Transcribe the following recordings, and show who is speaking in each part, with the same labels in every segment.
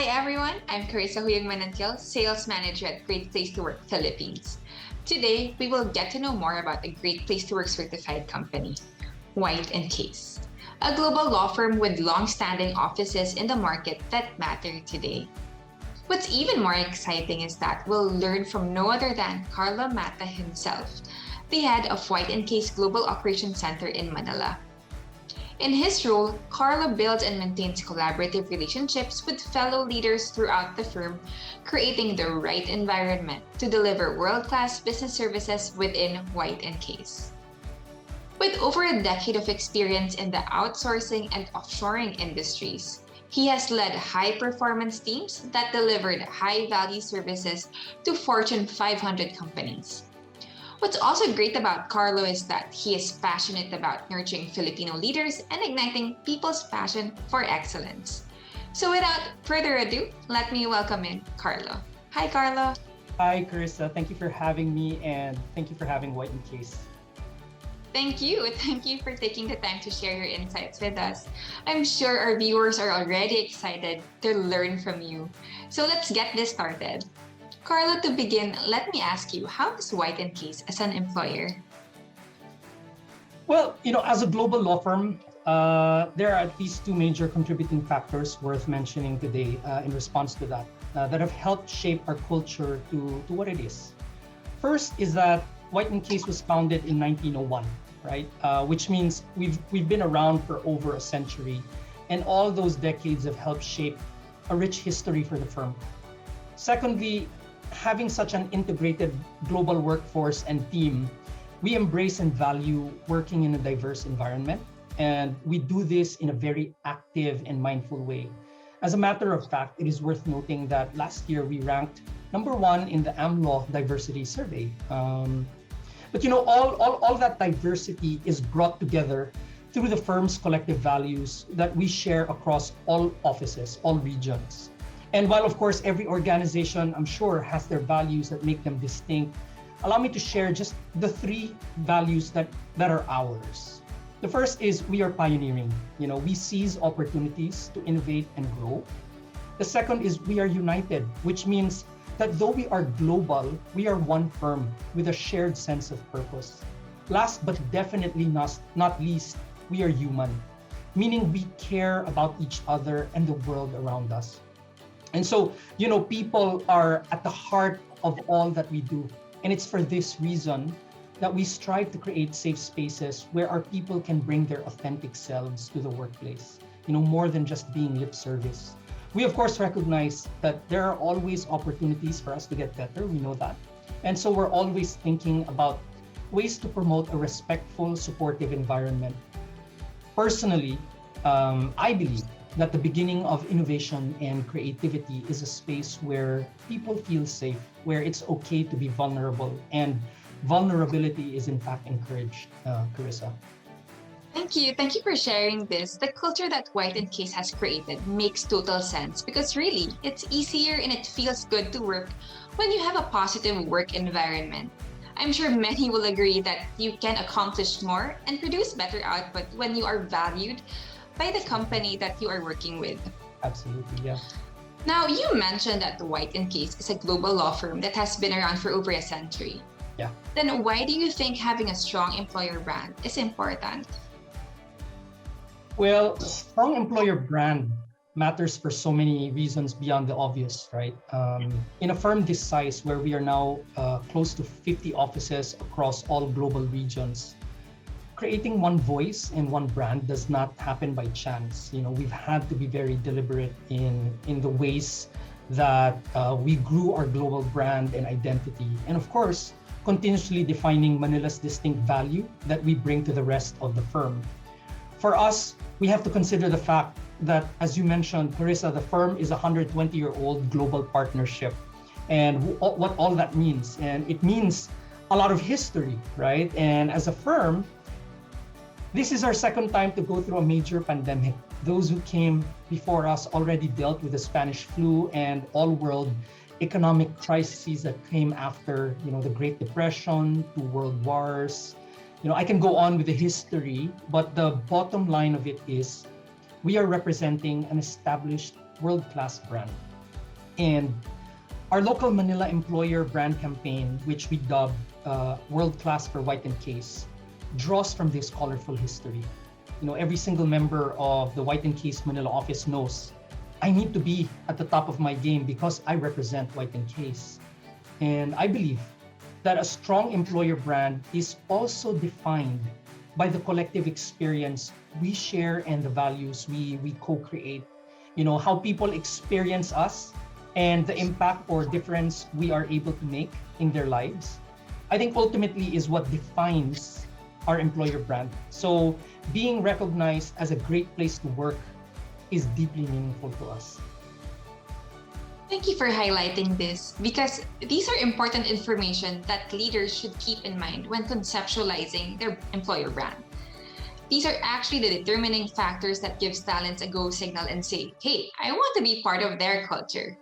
Speaker 1: Hi everyone, I'm Karissa Huyong-Manankil, Sales Manager at Great Place to Work Philippines. Today, we will get to know more about a Great Place to Work certified company, White Case, a global law firm with long-standing offices in the market that matter today. What's even more exciting is that we'll learn from no other than Carlo Mata himself, the head of White Case Global Operations Center in Manila. In his role, Carlo builds and maintains collaborative relationships with fellow leaders throughout the firm, creating the right environment to deliver world-class business services within White Case. With over a decade of experience in the outsourcing and offshoring industries, he has led high-performance teams that delivered high-value services to Fortune 500 companies. What's also great about Carlo is that he is passionate about nurturing Filipino leaders and igniting people's passion for excellence. So without further ado, let me welcome in Carlo. Hi, Carlo.
Speaker 2: Hi, Karissa. Thank you for having me, and thank you for having White Case.
Speaker 1: Thank you. Thank you for taking the time to share your insights with us. I'm sure our viewers are already excited to learn from you. So let's get this started. Carlo, to begin, let me ask you, how is White Case as an employer?
Speaker 2: Well, as a global law firm, there are at least two major contributing factors worth mentioning today in response to that have helped shape our culture to what it is. First is that White Case was founded in 1901, right? Which means we've been around for over a century, and all those decades have helped shape a rich history for the firm. Secondly, having such an integrated global workforce and team, we embrace and value working in a diverse environment, and we do this in a very active and mindful way. As a matter of fact, it is worth noting that last year we ranked number one in the AmLaw Diversity Survey. But all that diversity is brought together through the firm's collective values that we share across all offices, all regions. And while, of course, every organization, I'm sure, has their values that make them distinct, allow me to share just the three values that are ours. The first is we are pioneering. We seize opportunities to innovate and grow. The second is we are united, which means that though we are global, we are one firm with a shared sense of purpose. Last but definitely not least, we are human, meaning we care about each other and the world around us. And so, people are at the heart of all that we do. And it's for this reason that we strive to create safe spaces where our people can bring their authentic selves to the workplace, more than just being lip service. We, of course, recognize that there are always opportunities for us to get better. We know that. And so we're always thinking about ways to promote a respectful, supportive environment. Personally, I believe that the beginning of innovation and creativity is a space where people feel safe, where it's okay to be vulnerable, and vulnerability is in fact encouraged, Karissa.
Speaker 1: Thank you. Thank you for sharing this. The culture that White Case has created makes total sense because really, it's easier and it feels good to work when you have a positive work environment. I'm sure many will agree that you can accomplish more and produce better output when you are valued by the company that you are working with.
Speaker 2: Absolutely, yeah.
Speaker 1: Now, you mentioned that White Case is a global law firm that has been around for over a century.
Speaker 2: Yeah.
Speaker 1: Then why do you think having a strong employer brand is important?
Speaker 2: Well, strong employer brand matters for so many reasons beyond the obvious, right? In a firm this size, where we are now close to 50 offices across all global regions, creating one voice and one brand does not happen by chance. We've had to be very deliberate in the ways that we grew our global brand and identity. And of course, continuously defining Manila's distinct value that we bring to the rest of the firm. For us, we have to consider the fact that, as you mentioned, Karissa, the firm is a 120-year-old global partnership. And what all that means. And it means a lot of history, right? And as a firm, this is our second time to go through a major pandemic. Those who came before us already dealt with the Spanish flu and all-world economic crises that came after, the Great Depression, 2 world wars. I can go on with the history, but the bottom line of it is we are representing an established world-class brand. And our local Manila employer brand campaign, which we dubbed World Class for White and Case, draws from this colorful history. Every single member of the White and Case Manila office knows I need to be at the top of my game because I represent White and Case. And I believe that a strong employer brand is also defined by the collective experience we share and the values we co-create. How people experience us and the impact or difference we are able to make in their lives, I think ultimately is what defines our employer brand. So being recognized as a great place to work is deeply meaningful to us.
Speaker 1: Thank you for highlighting this because these are important information that leaders should keep in mind when conceptualizing their employer brand. These are actually the determining factors that gives talents a go signal and say, hey, I want to be part of their culture.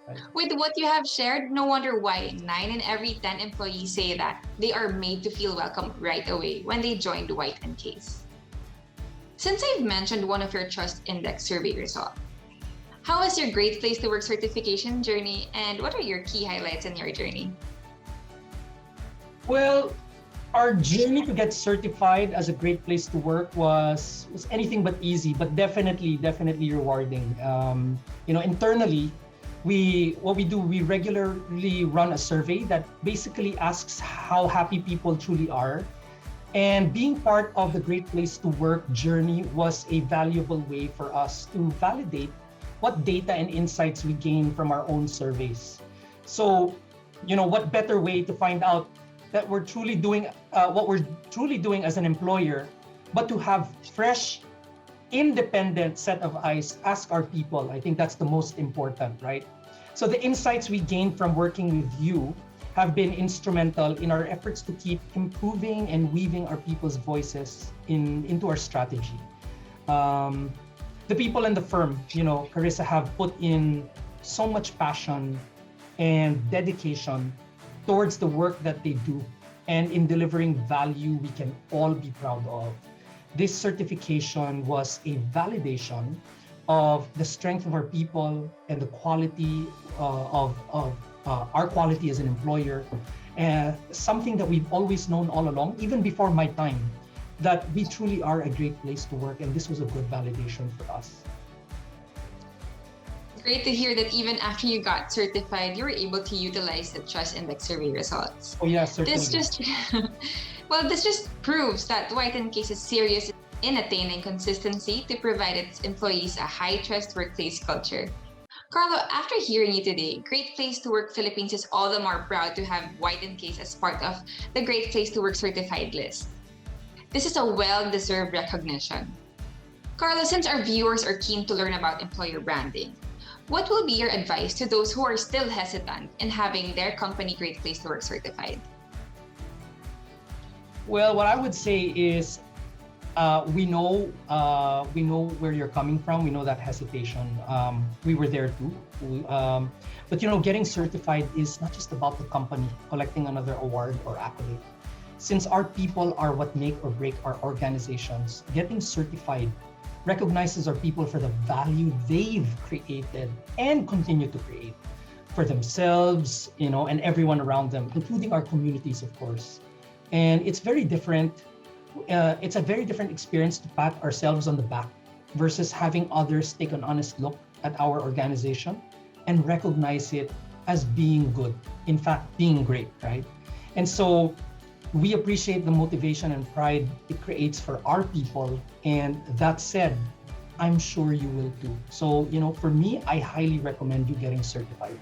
Speaker 2: Right.
Speaker 1: With what you have shared, no wonder why 9 in every 10 employees say that they are made to feel welcome right away when they joined White and Case. Since I've mentioned one of your Trust Index survey results, how was your Great Place to Work certification journey and what are your key highlights in your journey?
Speaker 2: Well, our journey to get certified as a great place to work was anything but easy, but definitely rewarding. Internally, we regularly run a survey that basically asks how happy people truly are. And being part of the Great Place to Work journey was a valuable way for us to validate what data and insights we gain from our own surveys. So, what better way to find out that we're truly doing what we're truly doing as an employer, but to have fresh, independent set of eyes ask our people. I think that's the most important, right? So the insights we gained from working with you have been instrumental in our efforts to keep improving and weaving our people's voices into our strategy. The people in the firm, Karissa, have put in so much passion and dedication towards the work that they do and in delivering value we can all be proud of. This certification was a validation of the strength of our people and the quality of our quality as an employer, something that we've always known all along, even before my time, that we truly are a great place to work, and this was a good validation for us.
Speaker 1: Great to hear that even after you got certified, you were able to utilize the Trust Index survey results.
Speaker 2: Oh yeah, certainly.
Speaker 1: This just proves that White and Case is serious in attaining consistency to provide its employees a high-trust workplace culture. Carlo, after hearing you today, Great Place to Work Philippines is all the more proud to have White and Case as part of the Great Place to Work certified list. This is a well-deserved recognition. Carlo, since our viewers are keen to learn about employer branding, what will be your advice to those who are still hesitant in having their company Great Place to Work certified?
Speaker 2: Well, what I would say is we know where you're coming from. We know that hesitation. We were there too. But getting certified is not just about the company collecting another award or accolade. Since our people are what make or break our organizations, getting certified recognizes our people for the value they've created and continue to create for themselves, and everyone around them, including our communities, of course. And it's very different. It's a very different experience to pat ourselves on the back versus having others take an honest look at our organization and recognize it as being good. In fact, being great, right? And so we appreciate the motivation and pride it creates for our people. And that said, I'm sure you will too. So, for me, I highly recommend you getting certified.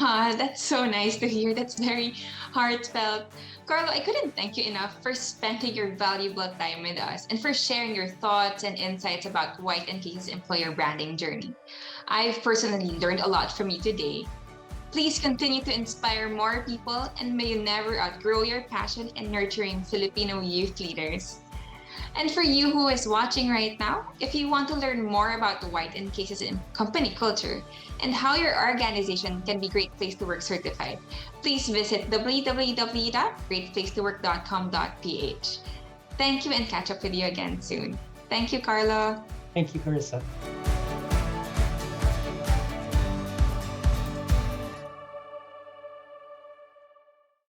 Speaker 1: That's so nice to hear. That's very heartfelt. Carlo, I couldn't thank you enough for spending your valuable time with us and for sharing your thoughts and insights about White and Case's employer branding journey. I've personally learned a lot from you today. Please continue to inspire more people and may you never outgrow your passion in nurturing Filipino youth leaders. And for you who is watching right now, if you want to learn more about White and Case's company culture and how your organization can be Great Place to Work certified, please visit www.greatplacetowork.com.ph. Thank you and catch up with you again soon. Thank you, Carlo.
Speaker 2: Thank you, Karissa.